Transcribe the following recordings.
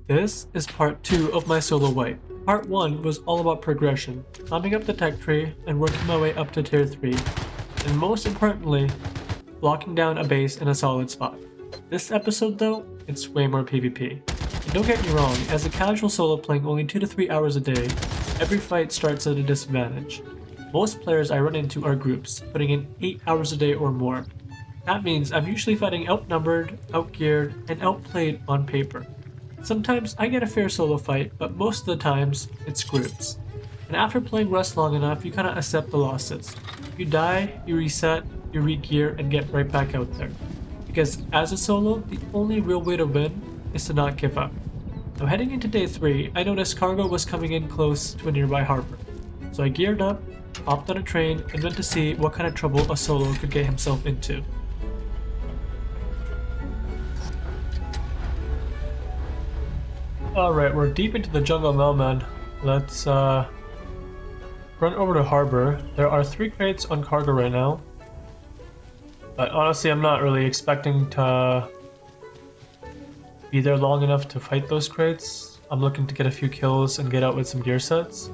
This is part 2 of my solo wipe. Part 1 was all about progression, climbing up the tech tree and working my way up to tier 3, and most importantly, locking down a base in a solid spot. This episode though, it's way more PvP. And don't get me wrong, as a casual solo playing only 2 to 3 hours a day, every fight starts at a disadvantage. Most players I run into are groups, putting in 8 hours a day or more. That means I'm usually fighting outnumbered, outgeared, and outplayed on paper. Sometimes I get a fair solo fight, but most of the times, it's groups. And after playing Rust long enough, you kinda accept the losses. You die, you reset, you re-gear, and get right back out there. Because as a solo, the only real way to win is to not give up. Now heading into day 3, I noticed cargo was coming in close to a nearby harbor. So I geared up, hopped on a train, and went to see what kind of trouble a solo could get himself into. Alright, we're deep into the jungle now, man. Let's run over to harbor. There are 3 crates on cargo right now. But honestly, I'm not really expecting to be there long enough to fight those crates. I'm looking to get a few kills and get out with some gear sets.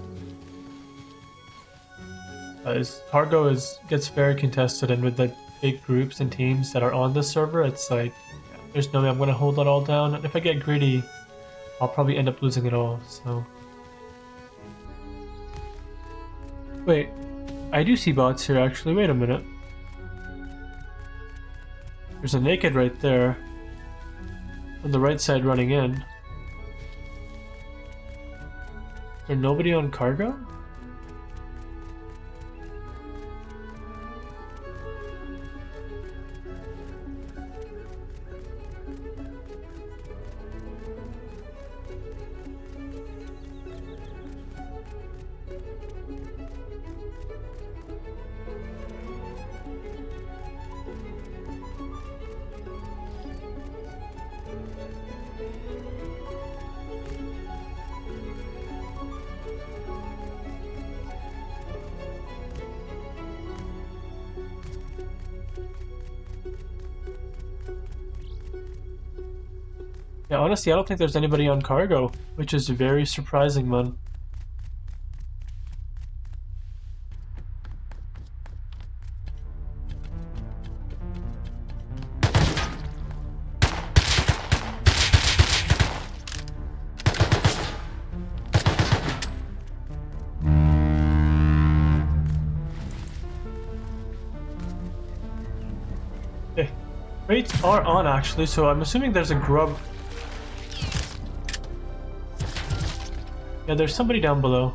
Cargo gets very contested, and with the big groups and teams that are on this server, it's like, there's no way I'm going to hold that all down. And if I get greedy, I'll probably end up losing it all, so... Wait, I do see bots here actually, wait a minute. There's a naked right there. On the right side running in. Is there nobody on cargo? Yeah, honestly, I don't think there's anybody on cargo, which is very surprising, man. Okay, crates are on actually, so I'm assuming there's a grub. Yeah, there's somebody down below.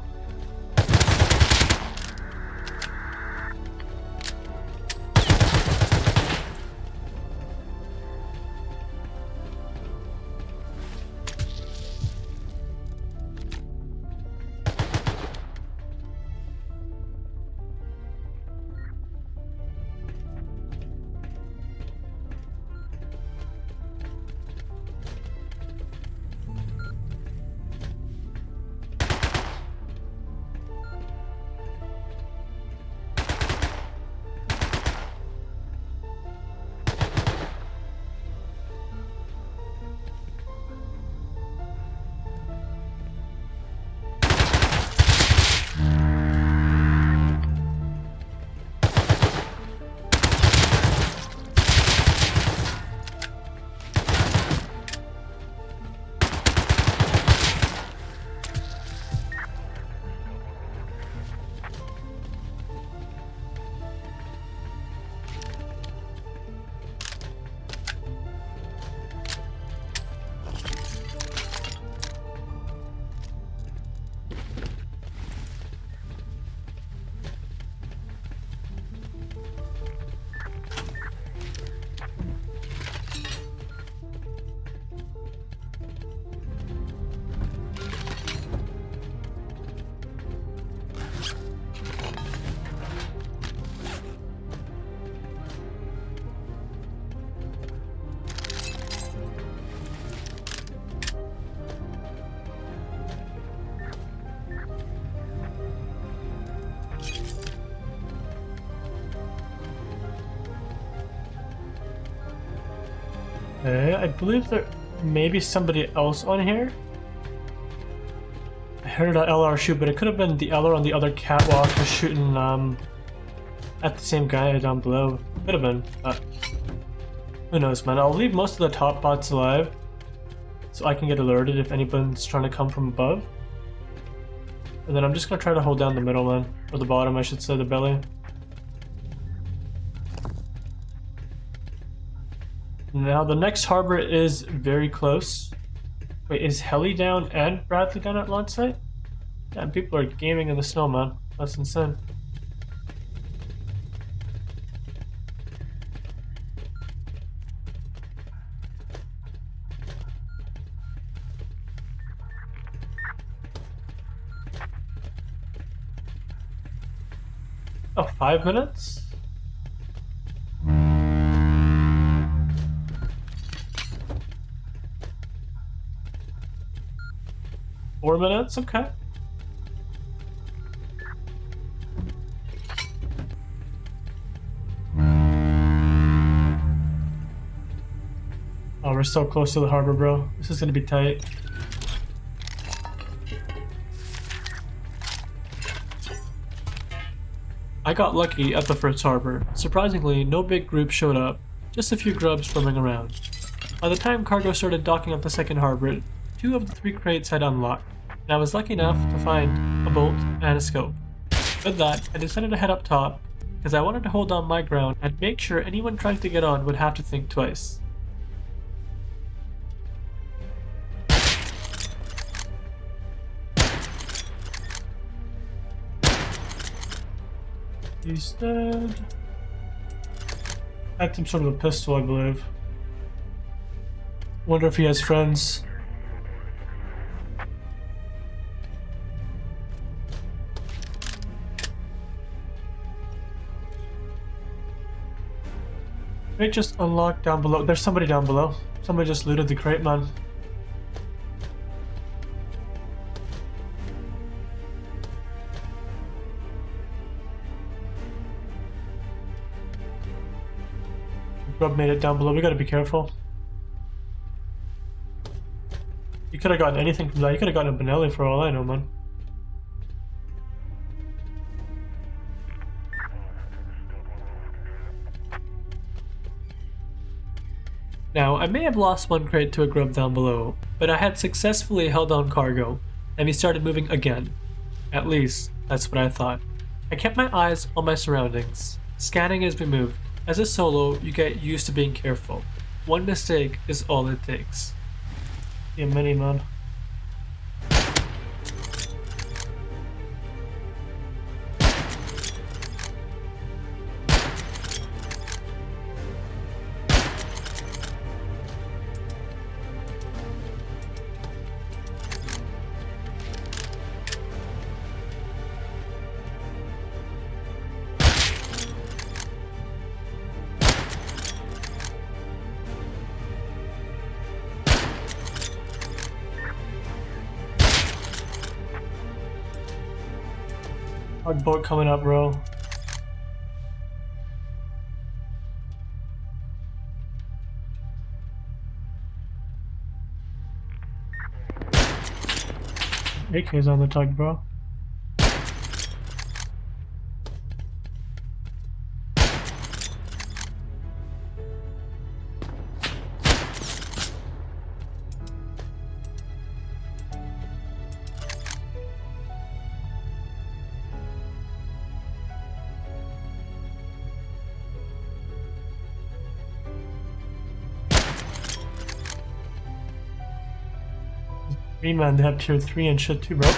Okay, I believe there may be somebody else on here. heard an LR shoot, but it could have been the LR on the other catwalk was shooting at the same guy down below. Could have been, but who knows, man. I'll leave most of the top bots alive so I can get alerted if anyone's trying to come from above. And then I'm just gonna try to hold down the middle, man. Or the bottom, I should say, the belly. Now the next harbor is very close. Wait, is Heli down and Bradley down at launch site? Damn, people are gaming in the snow, man. That's insane. Oh, 5 minutes? Four minutes? Okay. Oh, we're so close to the harbor, bro. This is gonna be tight. I got lucky at the first harbor. Surprisingly, no big group showed up, just a few grubs roaming around. By the time cargo started docking at the second harbor, 2 of the 3 crates had unlocked, and I was lucky enough to find a bolt and a scope. With that, I decided to head up top, because I wanted to hold on my ground and make sure anyone trying to get on would have to think twice. He's dead. Had some sort of a pistol, I believe. Wonder if he has friends. Crate just unlocked down below. There's somebody down below. Somebody just looted the crate, man. Grub made it down below. We gotta be careful. You could have gotten anything from that. You could have gotten a Benelli for all I know, man. Now, I may have lost one crate to a grub down below, but I had successfully held on cargo, and he started moving again. At least, that's what I thought. I kept my eyes on my surroundings, scanning as we moved. As a solo, you get used to being careful. One mistake is all it takes. Yeah, mini, man. Hard boat coming up, bro. AK's on the tug, bro. Man, they have tier 3 and shit too, bro.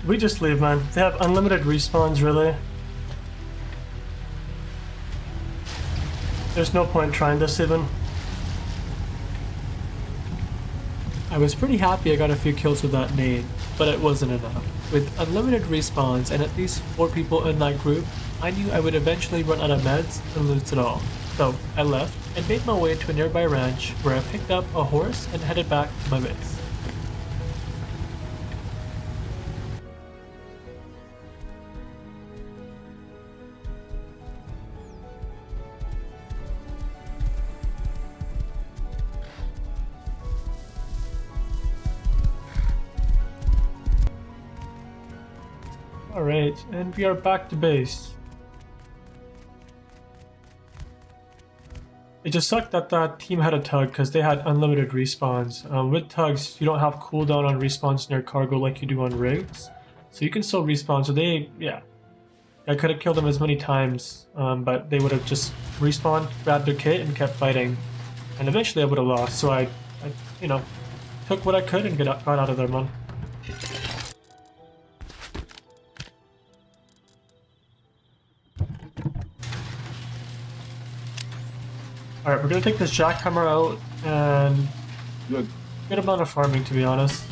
We just leave, man. They have unlimited respawns, really. There's no point trying this even. I was pretty happy I got a few kills with that nade, but it wasn't enough. With unlimited respawns and at least 4 people in that group, I knew I would eventually run out of meds and lose it all. So I left and made my way to a nearby ranch where I picked up a horse and headed back to my base. Alright, and we are back to base. It just sucked that that team had a tug because they had unlimited respawns. With tugs, you don't have cooldown on respawns in your cargo like you do on rigs. So you can still respawn, so yeah. I could have killed them as many times, but they would have just respawned, grabbed their kit, and kept fighting. And eventually I would have lost, so I you know, took what I could and got out of there, man. Alright, we're gonna take this jackhammer out and do a good amount of farming, to be honest.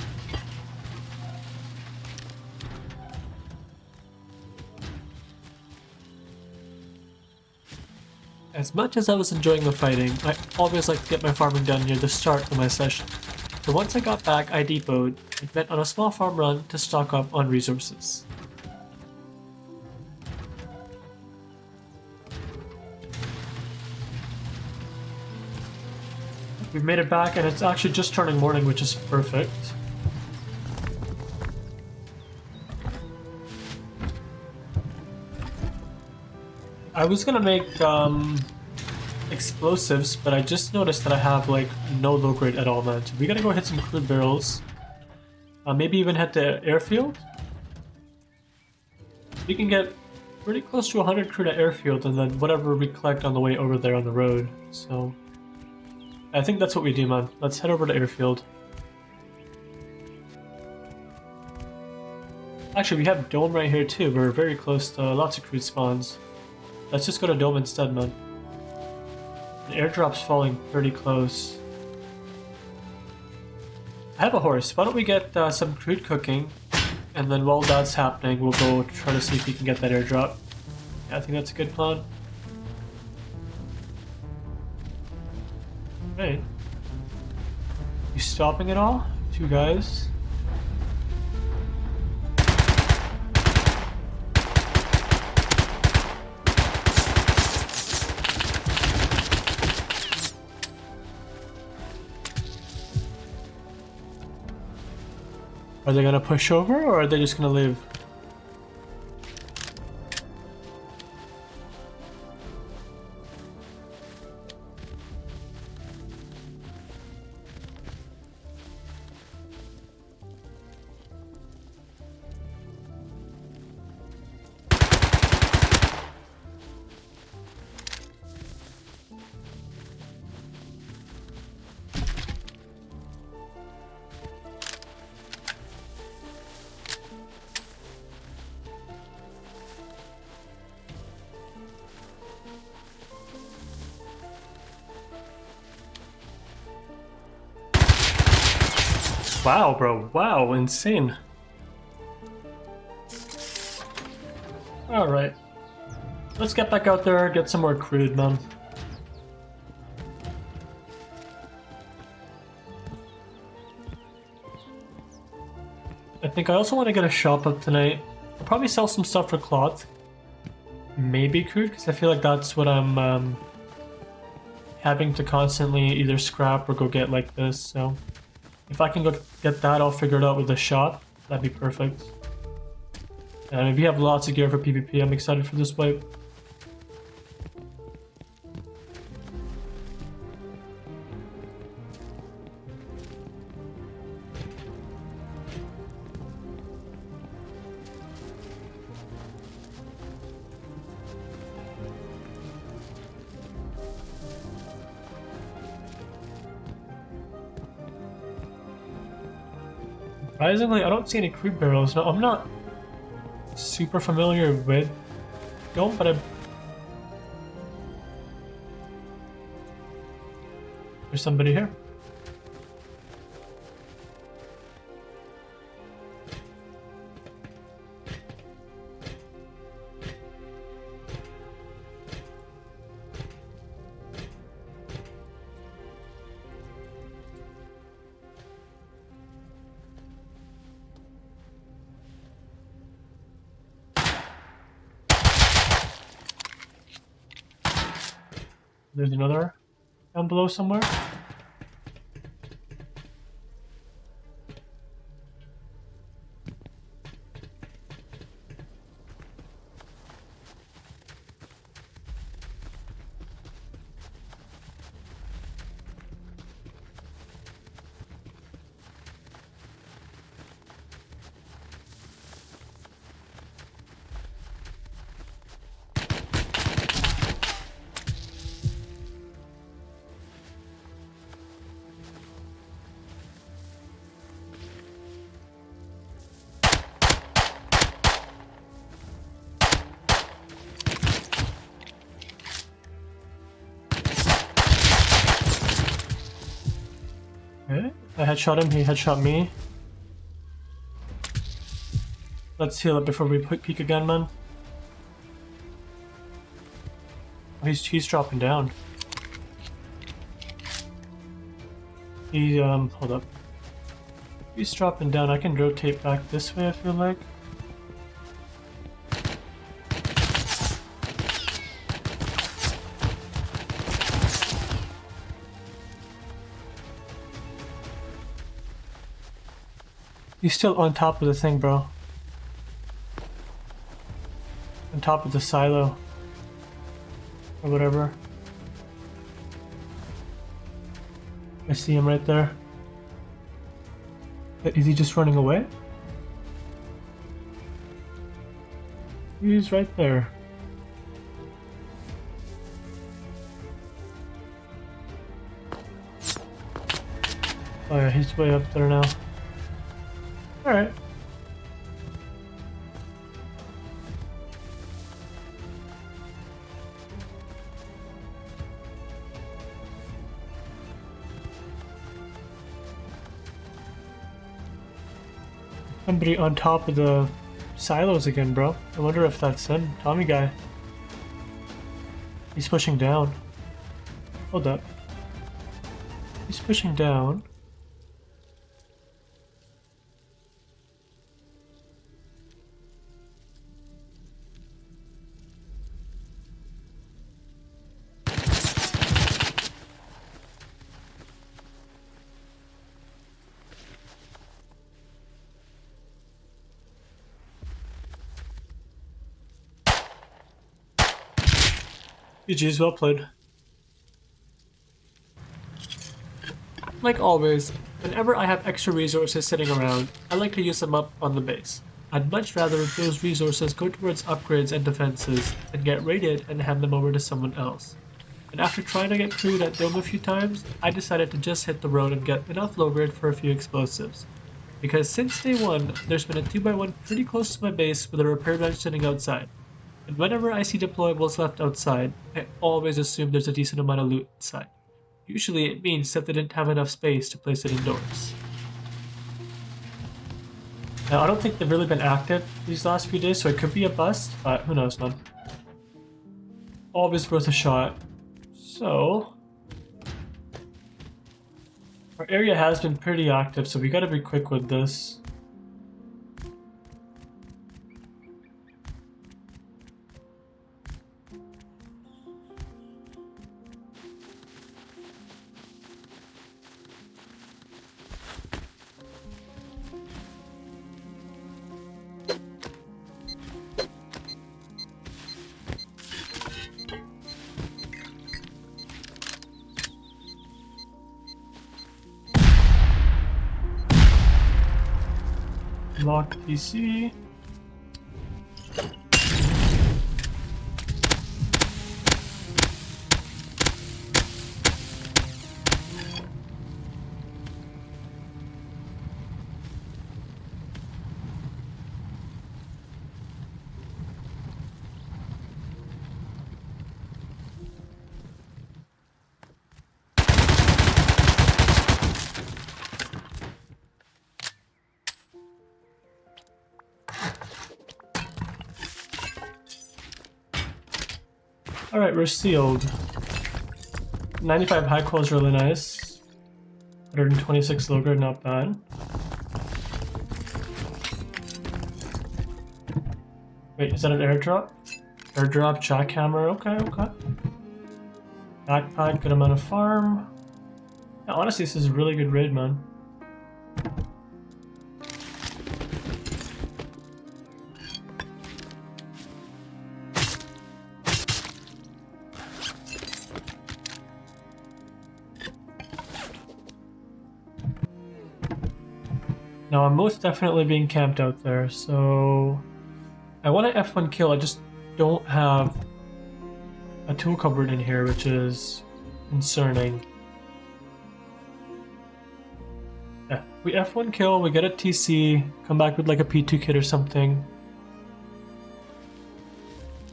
As much as I was enjoying the fighting, I always like to get my farming done near the start of my session. So once I got back, I depoted and went on a small farm run to stock up on resources. We've made it back and it's actually just turning morning, which is perfect. I was gonna make explosives, but I just noticed that I have like no low grade at all, man. So we gotta go hit some crude barrels. Maybe even hit the airfield. We can get pretty close to 100 crude at airfield and then whatever we collect on the way over there on the road. So I think that's what we do, man. Let's head over to airfield. Actually, we have dome right here too. We're very close to lots of crude spawns. Let's just go to dome instead, man. The airdrop's falling pretty close. I have a horse. Why don't we get some crude cooking, and then while that's happening, we'll go try to see if we can get that airdrop. Yeah, I think that's a good plan. Right. You stopping at all? 2 guys. Are they gonna push over or are they just gonna leave? Wow, bro. Wow, insane. Alright. Let's get back out there, get some more crude, man. I think I also want to get a shop up tonight. I'll probably sell some stuff for cloth. Maybe crude, because I feel like that's what I'm having to constantly either scrap or go get like this, so... If I can go get that all figured out with the shop, that'd be perfect. And we have lots of gear for PvP, I'm excited for this wipe. Surprisingly, I don't see any crude barrels. No, I'm not super familiar with. Don't, but there's somebody here. There's another down below somewhere. Okay. I headshot him, he headshot me. Let's heal up before we peek again, man. Oh, he's dropping down. Hold up. He's dropping down. I can rotate back this way, I feel like. He's still on top of the thing, bro. On top of the silo. Or whatever. I see him right there. Is he just running away? He's right there. Oh yeah, he's way up there now. Alright. Somebody on top of the silos again, bro. I wonder if that's him. Tommy guy. He's pushing down. Hold up. He's pushing down. GG's, well played. Like always, whenever I have extra resources sitting around, I like to use them up on the base. I'd much rather those resources go towards upgrades and defenses than get raided and hand them over to someone else. And after trying to get through that dome a few times, I decided to just hit the road and get enough low grade for a few explosives. Because since day one, there's been a 2x1 pretty close to my base with a repair bench sitting outside. And whenever I see deployables left outside, I always assume there's a decent amount of loot inside. Usually it means that they didn't have enough space to place it indoors. Now I don't think they've really been active these last few days, so it could be a bust, but who knows, man. Always worth a shot. So our area has been pretty active, so we gotta be quick with this. Lock PC. Alright, we're sealed. 95 high qual is really nice. 126 low grade, not bad. Wait, is that an airdrop? Airdrop, jackhammer, okay. Backpack, good amount of farm. Yeah, honestly, this is a really good raid, man. Now, I'm most definitely being camped out there, so I want to F1 kill, I just don't have a tool cupboard in here, which is concerning. Yeah, we F1 kill, we get a TC, come back with like a P2 kit or something.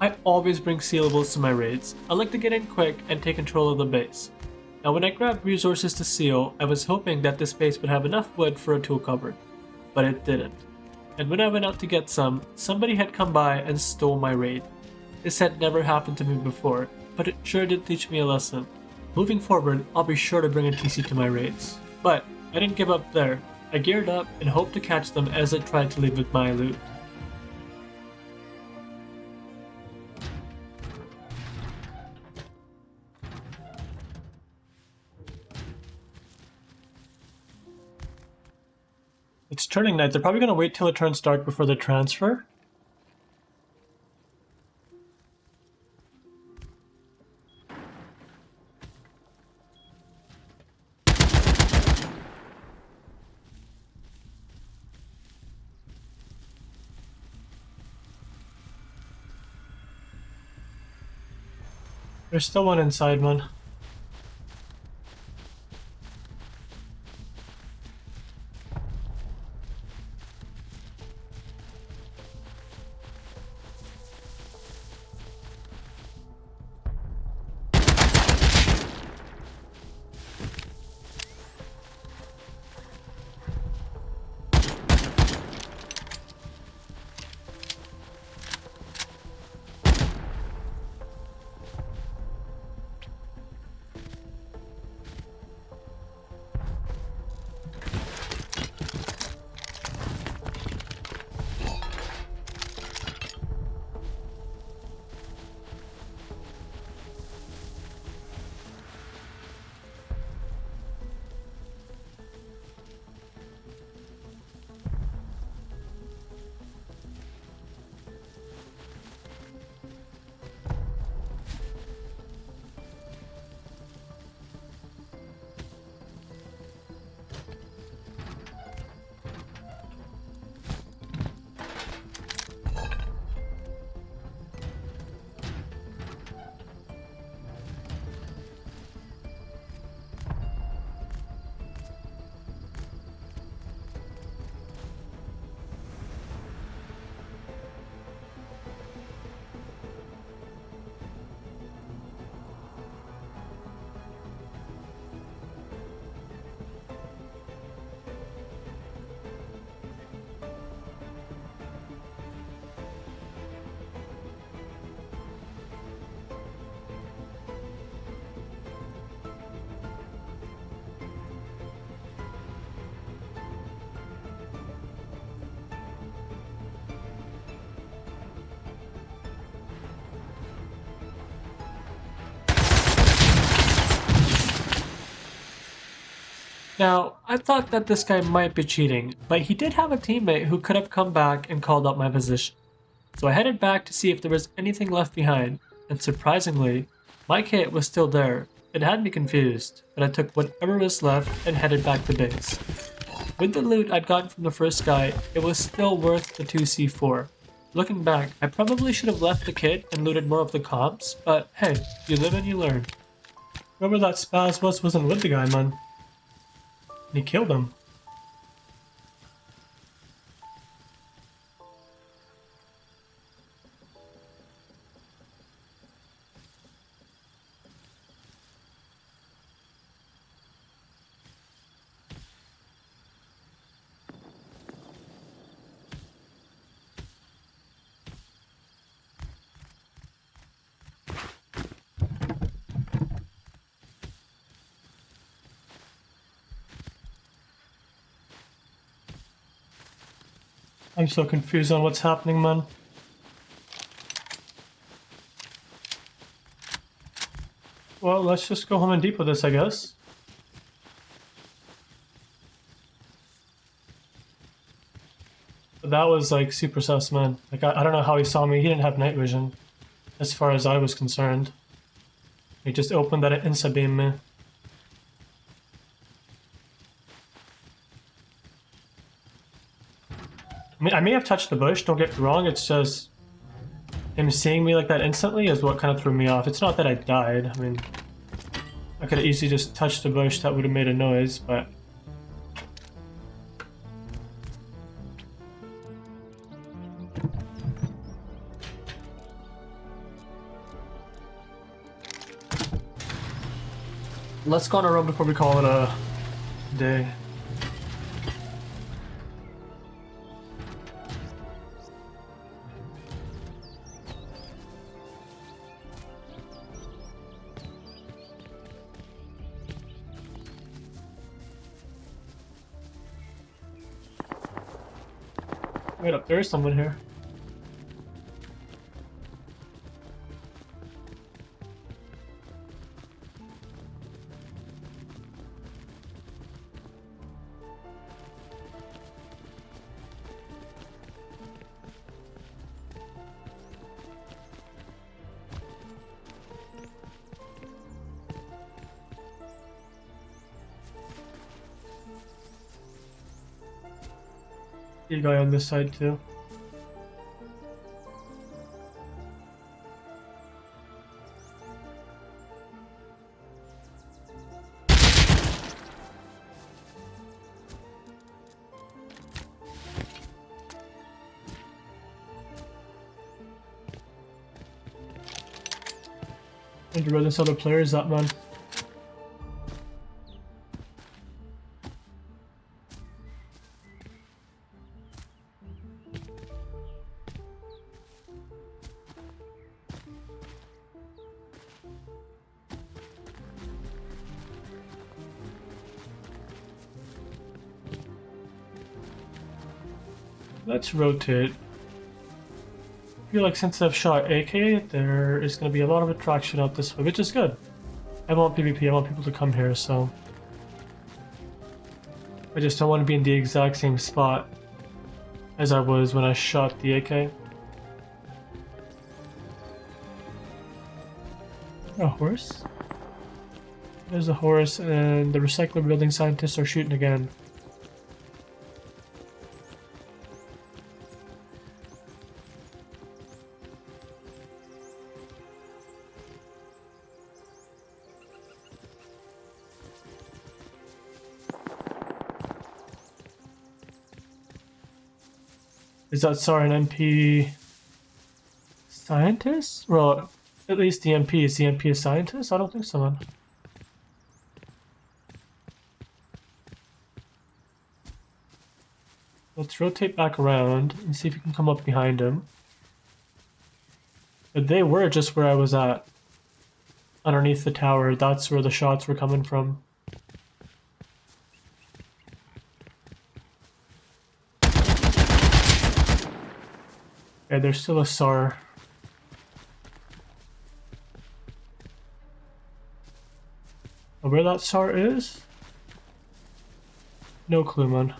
I always bring sealables to my raids. I like to get in quick and take control of the base. Now when I grabbed resources to seal, I was hoping that this base would have enough wood for a tool cupboard, but it didn't. And when I went out to get some, somebody had come by and stole my raid. This had never happened to me before, but it sure did teach me a lesson. Moving forward, I'll be sure to bring a TC to my raids. But I didn't give up there. I geared up and hoped to catch them as they tried to leave with my loot. It's turning night. They're probably going to wait till it turns dark before they transfer. There's still one inside, man. Now, I thought that this guy might be cheating, but he did have a teammate who could have come back and called out my position. So I headed back to see if there was anything left behind, and surprisingly, my kit was still there. It had me confused, but I took whatever was left and headed back to base. With the loot I'd gotten from the first guy, it was still worth the 2C4. Looking back, I probably should have left the kit and looted more of the comps, but hey, you live and you learn. Whoever that spaz was wasn't with the guy, man. And he killed him. I'm so confused on what's happening, man. Well, let's just go home and depot this, I guess. But that was like super sus, man. Like, I don't know how he saw me. He didn't have night vision, as far as I was concerned. He just opened that insta beam me. I mean, I may have touched the bush, don't get me wrong, it's just him seeing me like that instantly is what kind of threw me off. It's not that I died, I mean, I could have easily just touched the bush, that would have made a noise, but... Let's go on a run before we call it a day. Wait up, there is someone here. See a guy on this side too. I wonder where this other player is at, man. Let's rotate. I feel like since I've shot AK, there is going to be a lot of attraction out this way, which is good. I want PvP, I want people to come here, so... I just don't want to be in the exact same spot as I was when I shot the AK. A horse? There's a horse, and the recycler building scientists are shooting again. Is that SAR an MP scientist? Well, at least the MP. Is the MP a scientist? I don't think so, man. Let's rotate back around and see if we can come up behind him. But they were just where I was at. Underneath the tower. That's where the shots were coming from. Okay, there's still a SAR. Where that SAR is? No clue, man.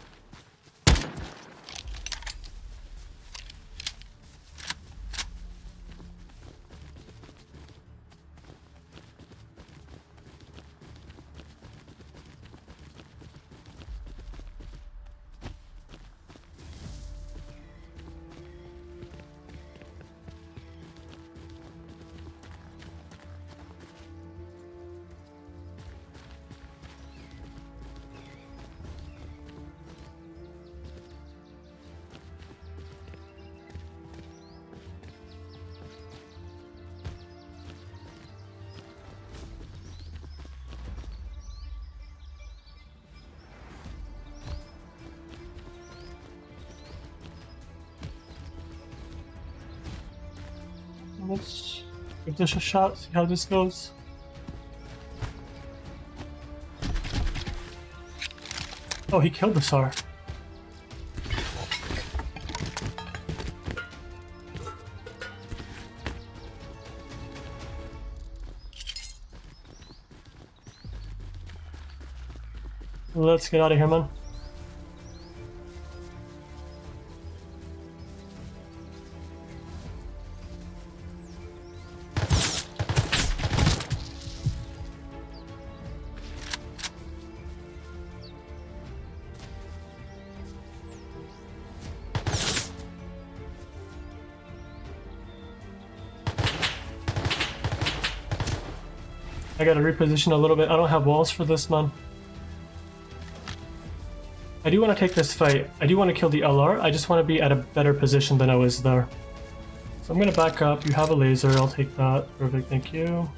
Let's give this a shot, see how this goes. Oh, he killed the SAR. Let's get out of here, man. I gotta reposition a little bit. I don't have walls for this, man. I do want to take this fight. I do want to kill the LR. I just want to be at a better position than I was there. So I'm gonna back up. You have a laser. I'll take that. Perfect. Thank you.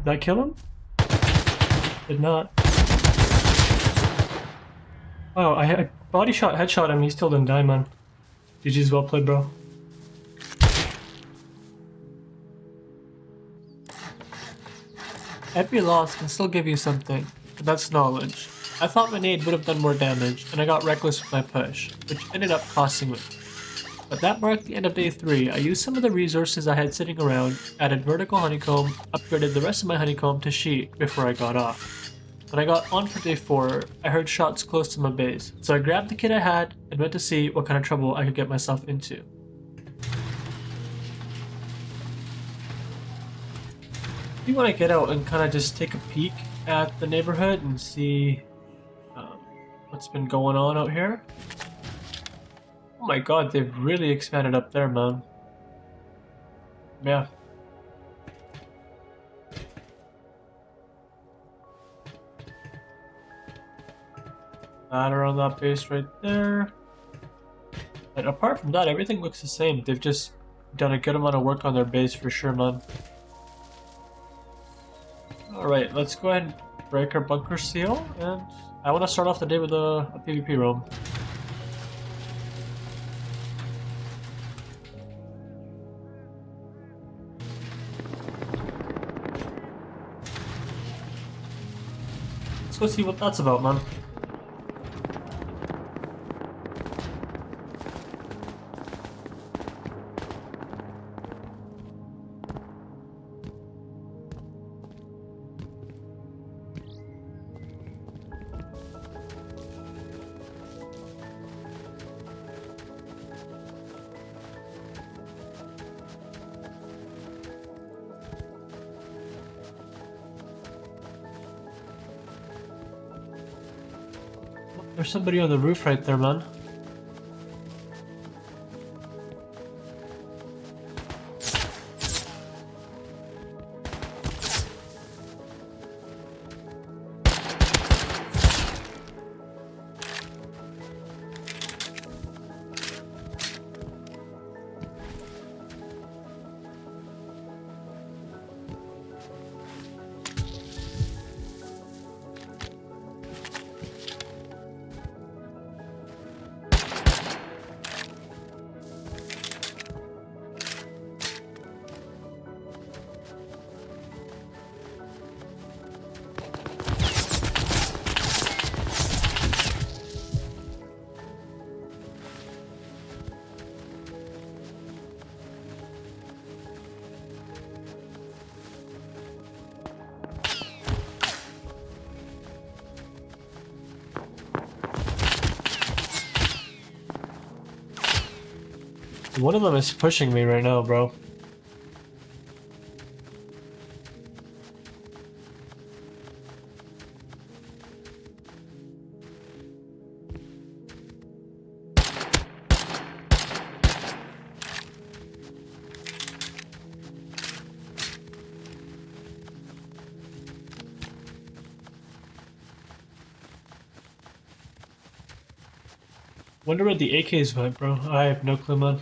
Did I kill him? Did not. Oh, I body shot, headshot him. He still didn't die, man. GG's, well played, bro. Every loss can still give you something, but that's knowledge. I thought my nade would have done more damage, and I got reckless with my push, which ended up costing me. But that marked the end of day 3. I used some of the resources I had sitting around, added vertical honeycomb, upgraded the rest of my honeycomb to sheet before I got off. When I got on for day 4, I heard shots close to my base, so I grabbed the kit I had and went to see what kind of trouble I could get myself into. You want to get out and kind of just take a peek at the neighborhood and see what's been going on out here. Oh my god, they've really expanded up there, man. Yeah. Ladder on that base right there. But apart from that, everything looks the same. They've just done a good amount of work on their base for sure, man. Alright, let's go ahead and break our bunker seal, and I want to start off the day with a PvP roam. Let's go see what that's about, man. There's somebody on the roof right there, man. One of them is pushing me right now, bro. Wonder where the AKs went, bro. I have no clue, man.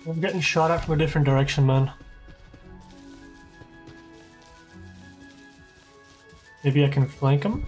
I'm getting shot at from a different direction, man. Maybe I can flank him?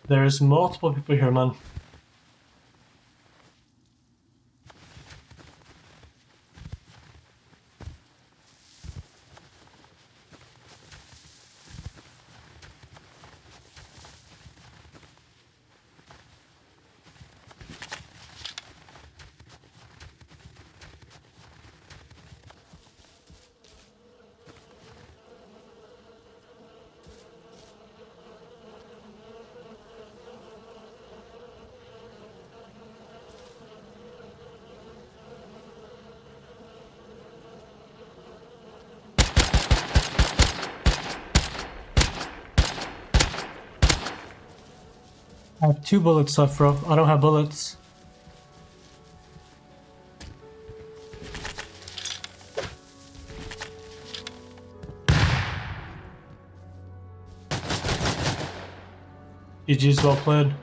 There's multiple people here, man. I have 2 bullets left, bro. I don't have bullets. GG's, well played.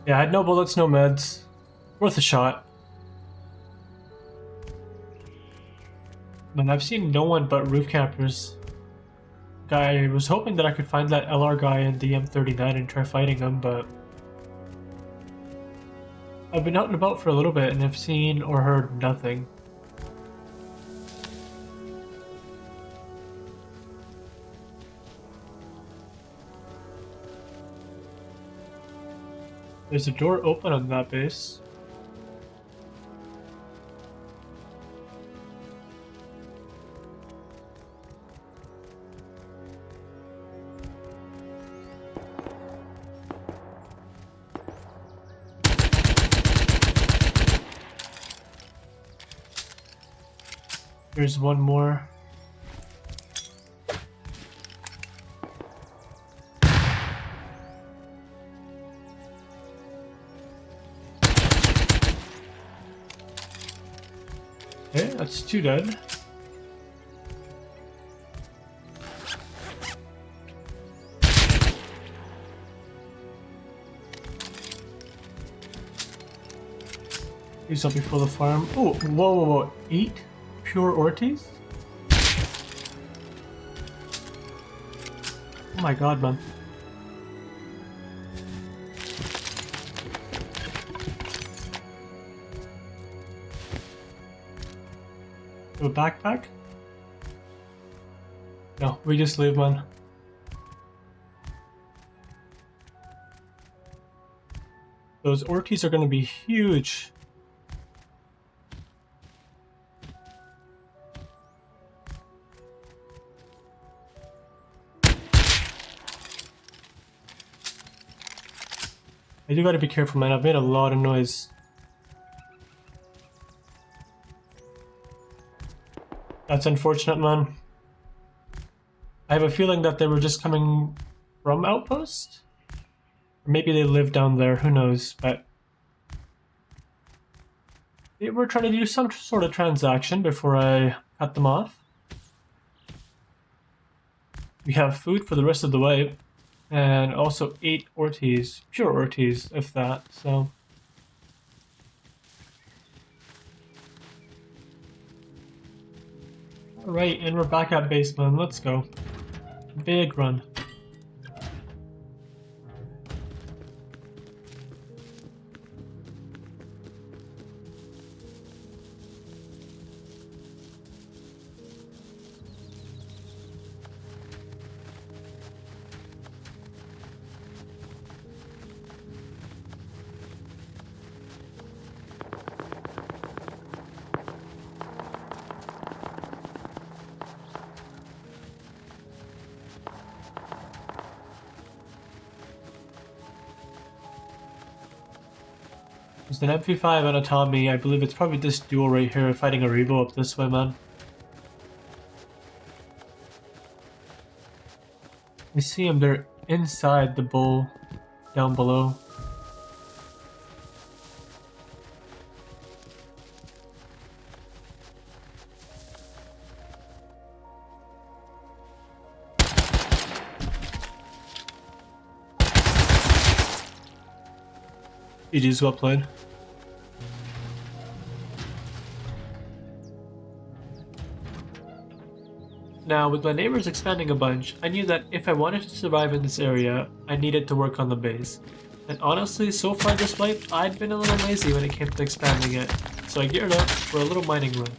Yeah, I had no bullets, no meds. Worth a shot. Man, I've seen no one but roof campers. I was hoping that I could find that LR guy in the M39 and try fighting him, but I've been out and about for a little bit and I've seen or heard nothing. There's a door open on that base. There's one more. Okay, that's 2 dead. These will be full of farm. Oh, whoa. 8 pure Ortiz? Oh my god, man. A backpack? No, we just leave, man. Those Ortiz are gonna be huge. I do gotta be careful, man. I've made a lot of noise. That's unfortunate, man. I have a feeling that they were just coming from Outpost? Or maybe they live down there, who knows, but they were trying to do some sort of transaction before I cut them off. We have food for the rest of the way, and also 8 Ortiz, pure Ortiz, if that, so... Alright, and we're back at base, man. Let's go. Big run. There's an MP5 and a Tommy. I believe it's probably this duo right here fighting a Revo up this way, man. I see them. They're inside the bowl down below. GG's, well played. Now, with my neighbors expanding a bunch, I knew that if I wanted to survive in this area, I needed to work on the base. And honestly, so far this wipe, I'd been a little lazy when it came to expanding it, so I geared up for a little mining run.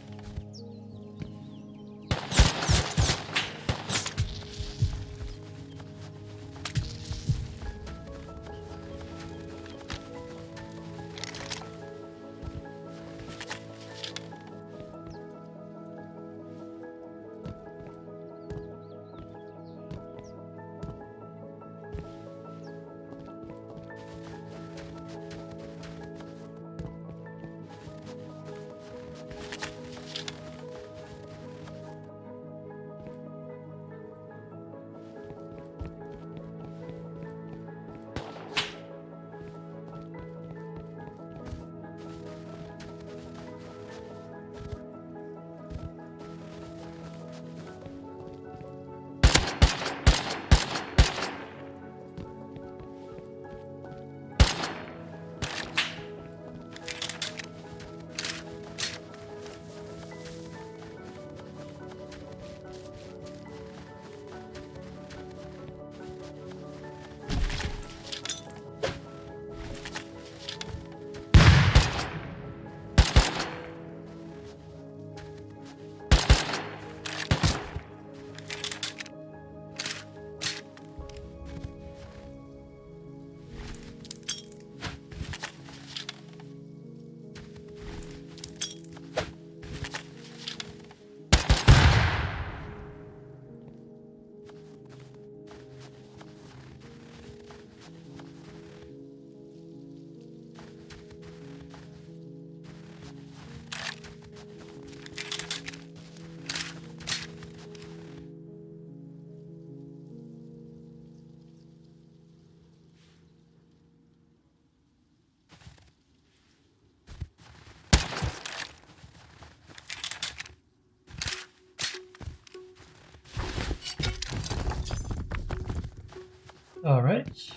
Alright.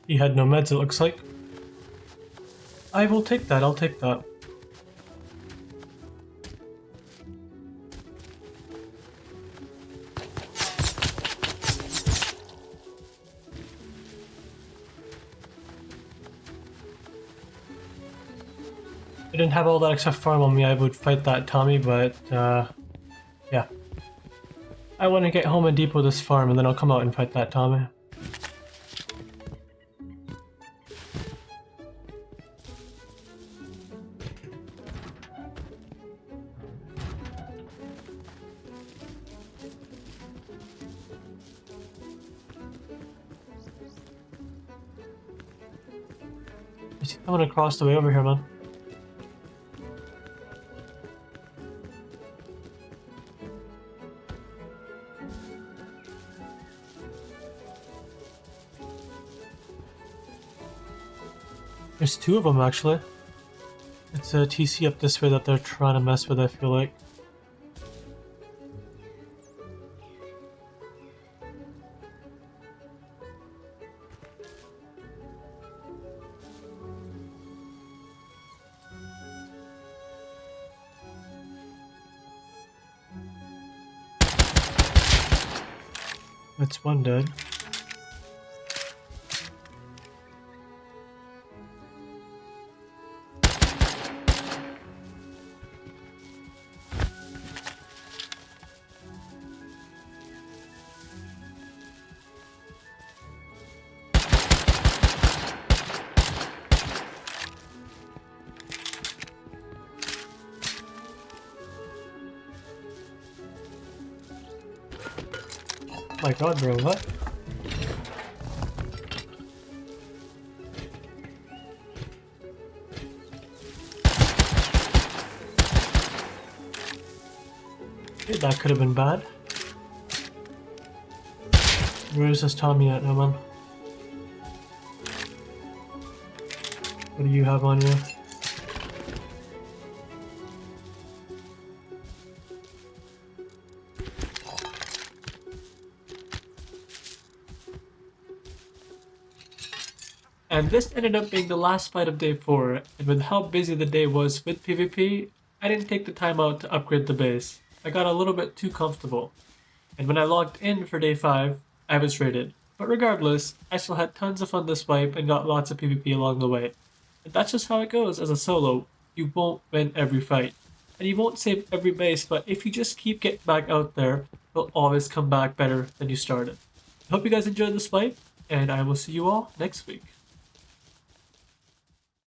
He had no meds, it looks like. I will take that, I'll take that. I didn't have all that extra farm on me, I would fight that Tommy, but yeah. I want to get home and depot this farm and then I'll come out and fight that Tommy. He's coming across the way over here, man. There's two of them, actually. It's a TC up this way that they're trying to mess with, I feel like. That's one dead. My god, bro, what? Okay, that could have been bad. Where is this Tommy at now, man? What do you have on you? And this ended up being the last fight of day 4, and with how busy the day was with PvP, I didn't take the time out to upgrade the base. I got a little bit too comfortable, and when I logged in for day 5, I was raided. But regardless, I still had tons of fun this wipe and got lots of PvP along the way. And that's just how it goes as a solo. You won't win every fight, and you won't save every base, but if you just keep getting back out there, you'll always come back better than you started. I hope you guys enjoyed this fight, and I will see you all next week.